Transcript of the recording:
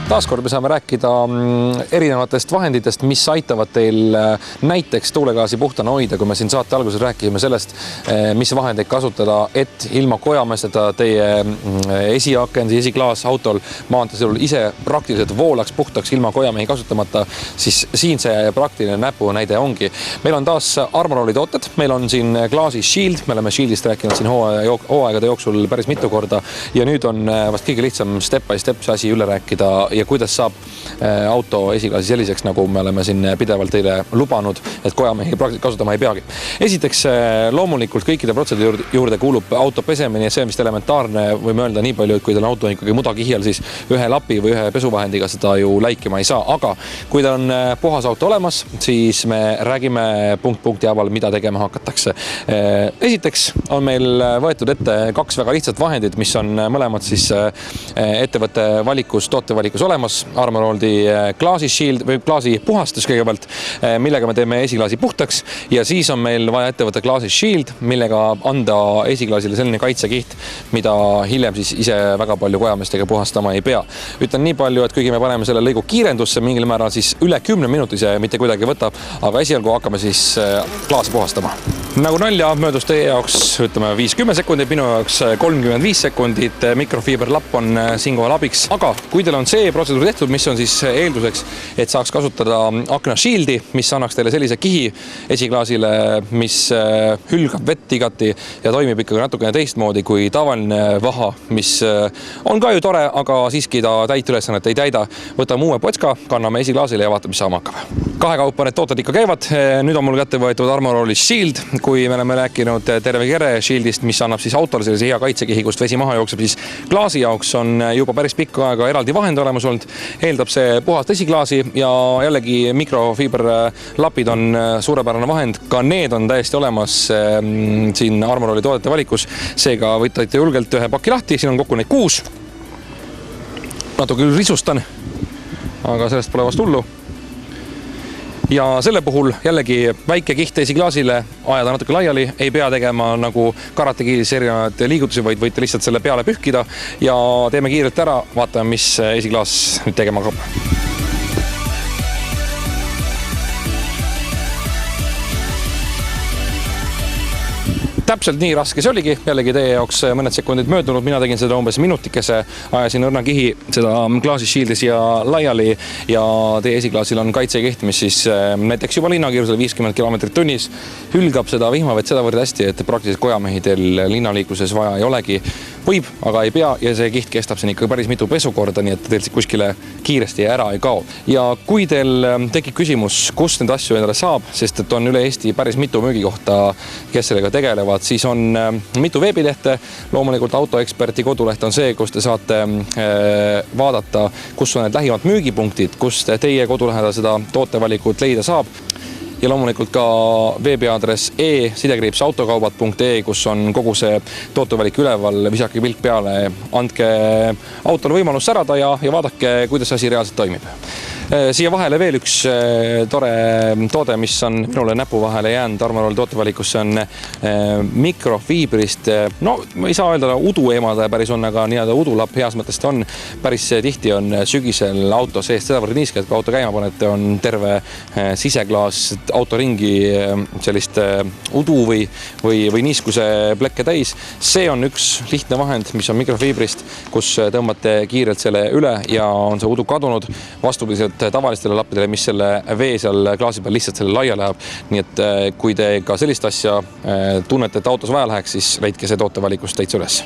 Taaskord me saame rääkida erinevatest vahenditest, mis aitavad teil näiteks tuulegaasi puhtana hoida, kui me siin saate alguses rääkisime sellest, mis vahendeid kasutada, et ilma kojamesteta teie esiakens, esiklaas autol maanteesõidul ise praktiliselt voolaks puhtaks ilma kojamehi kasutamata, siis siin see praktiline näpunäide ongi. Meil on taas Armoroli tooted, meil on siin klaasi Shield, me oleme Shieldist rääkinud siin hooaegade jooksul päris mitu korda ja nüüd on vast kõige lihtsam step by step see asi üle rääkida ja kuidas saab auto esiklaasi selliseks, nagu me oleme siin pidevalt teile lubanud, et kojamehi kasutama ei peagi. Esiteks loomulikult kõikide protseduuri juurde kuulub auto pesemine ja see on vist elementaarne, võime öelda nii palju, et kui teil on auto ikkagi mudakihjal, siis ühe lapi või ühe pesuvahendiga seda ju läikima ei saa, aga kui teil on puhas auto olemas, siis me räägime punkti haaval, mida tegema hakatakse. Esiteks on meil võetud ette kaks väga lihtsat vahendit, mis on mõlemad siis ettevõtte valikus, tootevalikus olemas. Armoroldi klaasi Shield või klaasi puhastus kõigepealt, millega me teeme esiklaasi puhtaks ja siis on meil vaja ettevõtte klaasi Shield, millega anda esiklaasile selline kaitsekiht, mida hiljem siis ise väga palju kojamestega puhastama ei pea. Ütlen nii palju, et kuigi me paneme selle lõigu kiirendusse mingil määral, siis üle 10 minuti see mitte kuidagi võtab, aga esialgu hakkame siis klaasi puhastama. Nagu nalja möödus teie jaoks, ütleme 5-10 sekundit, minu jaoks 35 sekundit, mikrofiiberlapp on siinkohal abiks, aga kui teil on see protseduur tehtud, mis on siis eelduseks, et saaks kasutada akna Shieldi, mis annaks teile sellise kihi esiklaasile, mis hülgab vett igati ja toimib ikkagi natukene teistmoodi kui tavaline vaha, mis on ka ju tore, aga siiski ta täit ülesannet ei täida. Võtame uue potska, kanname esiklaasile ja vaatame, mis saama hakkab. Kahekaupa need tooted ikka käivad. Nüüd on mul kätte võetud Armoroli Shield, kui me oleme rääkinud terve kere Shieldist, mis annab siis autole sellise hea kaitsekihi, kust vesi maha jookseb, siis klaasi jaoks on juba päris pikka aega eraldi vahend olemas olnud. Eeldab see puhast esiklaasi ja jällegi mikrofiiberlapid on suurepärane vahend. Ka need on täiesti olemas siin Armoroli toodete valikus. Seega võtate julgelt ühe paki lahti, siin on kokku neid 6. Natuke küll risustan, aga sellest pole vast hullu. Ja selle puhul jällegi väike kiht esiklaasile ajada natuke laiali, ei pea tegema nagu karatekiilis erinevaid liigutusi, vaid võite lihtsalt selle peale pühkida ja teeme kiirelt ära, vaatame, mis esiklaas nüüd tegema hakkab. Täpselt nii raske see oligi, jällegi teie jaoks mõned sekundid möödunud, mina tegin seda umbes minutikese, ajasin õrna kihi seda klaasi Shieldis ja laiali ja teie esiklaasil on kaitsekiht, mis siis näiteks juba linnakiirusel 50 km tunnis hülgab seda vihmavett sedavõrd hästi, et praktiliselt kojamehi teil linnaliikluses vaja ei olegi. Võib, aga ei pea ja see kiht kestab siin ikka päris mitu pesukorda, nii et teilt kuskile kiiresti ära ei kao. Ja kui teil tekib küsimus, kus need asju endale saab, sest et on üle Eesti päris mitu müügikohta, kes sellega tegelevad, siis on mitu veebilehte. Loomulikult Autoeksperti koduleht on see, kus te saate vaadata, kus on need lähimad müügipunktid, kus teie kodulähedal seda tootevalikut leida saab. Ja loomulikult ka veebiaadress e-autokaubad.ee, kus on kogu see tootevalik üleval, visake pilt peale, andke autole võimalus särada ja vaadake, kuidas asi reaalselt toimib. Siia vahele veel üks tore toode, mis on minule näpu vahele jäänud Armoroli tootevalikusse, on mikrofiibrist. No, ma ei saa öelda udu eemada päris on, aga nii-öelda udulapp heas mõttest on. Päris tihti on sügisel auto seest sedavõrd niiske, et kui auto käima panete, on terve siseklaas autoringi sellist udu või niiskuse plekke täis. See on üks lihtne vahend, mis on mikrofiibrist, kus tõmbate kiirelt selle üle ja on see udu kadunud vastupidiselt tavalistele lappidele, mis selle vee seal klaasi peal lihtsalt selle laia läheb. Nii et kui te ka sellist asja tunnete, et autos vaja läheks, siis leidke see tootevalikust täitsa üles.